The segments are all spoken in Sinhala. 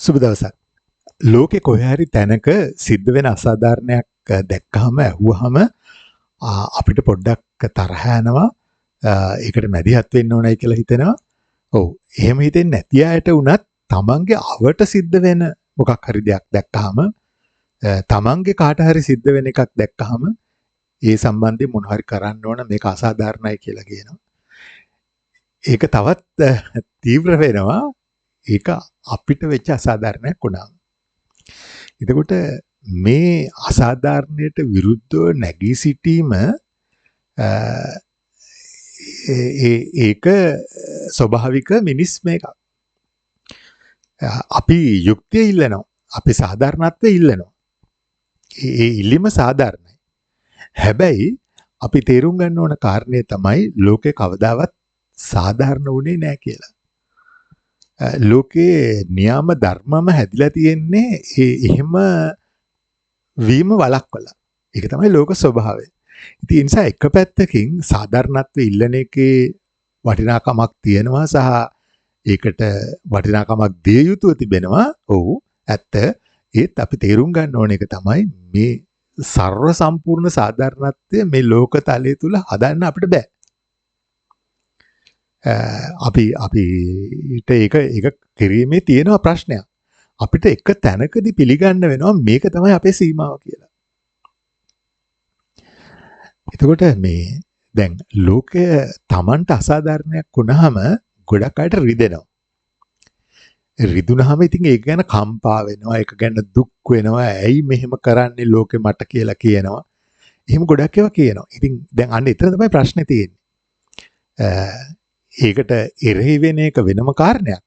සුබ දවසක්. ලෝකේ කොහේ හරි තැනක සිද්ධ වෙන අසාධාරණයක් දැක්කහම ඇහුවහම අපිට පොඩ්ඩක් තරහ යනවා. ඒකට මැදිහත් වෙන්න ඕනයි කියලා හිතෙනවා. ඔව්. එහෙම හිතෙන්නේ නැති අයට උනත් තමන්ගේ අවට සිද්ධ වෙන මොකක් හරි දෙයක් දැක්කහම තමන්ගේ කාට හරි සිද්ධ වෙන එකක් දැක්කහම ඒ සම්බන්ධයෙන් මොන හරි කරන්න ඕන මේක අසාධාරණයි කියලා කියනවා. ඒක තවත් තීව්‍ර වෙනවා. ඒක අපිට වෙච්ච අසාධාරණයක් වුණා. එතකොට මේ අසාධාරණයට විරුද්ධව නැගී සිටීම ඒක ස්වභාවික මිනිස් මේකක්. අපි යුක්තිය ඉල්ලනවා. අපි සාධාරණත්වය ඉල්ලනවා. ඒ ඉල්ලීම සාධාරණයි. හැබැයි අපි තේරුම් ගන්න ඕන කාරණේ තමයි ලෝකේ කවදාවත් සාධාරණ වුණේ නැහැ කියලා. ලෝකේ නියම ධර්මම හැදිලා තියෙන්නේ එහෙම වීම වළක්වලා. ඒක තමයි ලෝක ස්වභාවය. ඉතින් ඒ නිසා එක පැත්තකින් සාධාරණත්වයේ ඉල්ලන එකේ වටිනාකමක් තියෙනවා සහ ඒකට වටිනාකමක් දිය යුතුව තිබෙනවා. ඔව් ඇත්ත. ඒත් අපි තේරුම් ගන්න ඕන එක තමයි මේ සර්ව සම්පූර්ණ සාධාරණත්වය මේ ලෝක තලයේ තුල හදන්න අපිට බෑ. අපිට ඒක කිරීමේ තියෙන ප්‍රශ්නයක්. අපිට එක තැනකදී පිළිගන්න වෙනවා මේක තමයි අපේ සීමාව කියලා. එතකොට මේ දැන් ලෝකය Tamanට අසාධාරණයක් වුණාම ගොඩක් අයට රිදෙනවා. රිදුනහම ඉතින් ඒක ගැන කම්පා වෙනවා, ඒක ගැන දුක් වෙනවා. ඇයි මෙහෙම කරන්නේ ලෝකෙ මට කියලා කියනවා. එහෙම ගොඩක් ඒවා කියනවා. ඉතින් දැන් අන්න එතන තමයි ප්‍රශ්නේ තියෙන්නේ. ඒකට එරෙහි වෙන එක වෙනම කාරණයක්.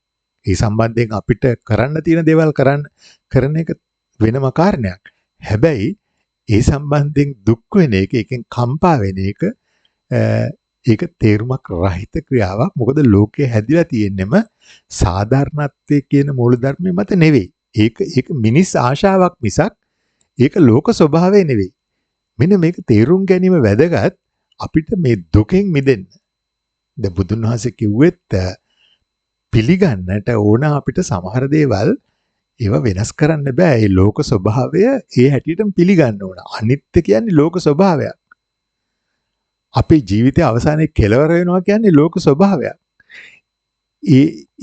ඒ සම්බන්ධයෙන් අපිට කරන්න තියෙන දේවල් කරන එක වෙනම කාරණයක්. හැබැයි ඒ සම්බන්ධයෙන් දුක් වෙන එක, එකෙන් කම්පා වෙන එක ඒක තේරුමක් රහිත ක්‍රියාවක්. මොකද ලෝකයේ හැදිලා තියෙන්නෙම සාධාරණත්වයේ කියන මූලධර්මය මත නෙවෙයි. ඒක මිනිස් ආශාවක් මිසක් ඒක ලෝක ස්වභාවය නෙවෙයි. මෙන්න මේක තේරුම් ගැනීම වැදගත් අපිට මේ දුකෙන් මිදෙන්න. දැන් බුදුන් වහන්සේ කිව්වෙත් පිළිගන්නට ඕන අපිට සමහර දේවල් ඒවා වෙනස් කරන්න බෑ. ඒ ලෝක ස්වභාවය ඒ හැටියටම පිළිගන්න ඕන. අනිත්‍ය කියන්නේ ලෝක ස්වභාවයක්. අපේ ජීවිතයේ අවසානයේ කෙලවර වෙනවා කියන්නේ ලෝක ස්වභාවයක්.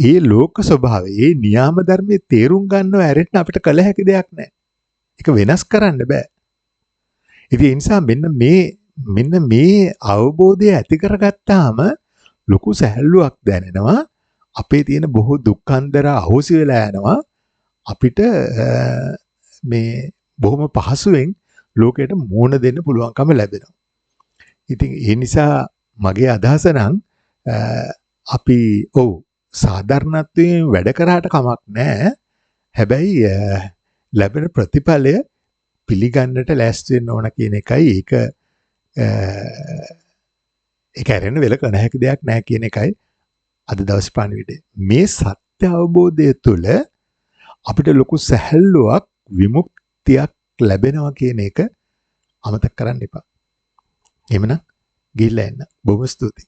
ඒ ලෝක ස්වභාවය, ඒ න්‍යාම ධර්මයේ තේරුම් ගන්නව ඇරෙන්න අපිට කළ හැකි දෙයක් නැහැ. ඒක වෙනස් කරන්න බෑ. ඉතින් ඒ නිසා මෙන්න මේ අවබෝධය ඇති කරගත්තාම ලොකු සැහැල්ලුවක් දැනෙනවා. අපේ තියෙන බොහෝ දුක්ඛන්දර අහෝසි වෙලා යනවා. අපිට මේ බොහොම පහසුවෙන් ලෝකයට මුහුණ දෙන්න පුළුවන්කම ලැබෙනවා. ඉතින් ඒ නිසා මගේ අදහස නම් අපි සාධාරණත්වයෙන් වැඩ කරාට කමක් නැහැ. හැබැයි ලැබෙන ප්‍රතිඵලය පිළිගන්නට ලෑස්ති වෙන්න ඕන කියන එකයි ඒක ඇරෙන්න වෙල කරන හැකි දෙයක් නැහැ කියන එකයි අද දවසේ පණිවිඩය. මේ සත්‍ය අවබෝධය තුළ අපිට ලොකු සැහැල්ලුවක්, විමුක්තියක් ලැබෙනවා කියන එක අමතක කරන්න එපා. එහෙමනම් ගිහිල්ලා එන්න. බොහොම ස්තුතියි.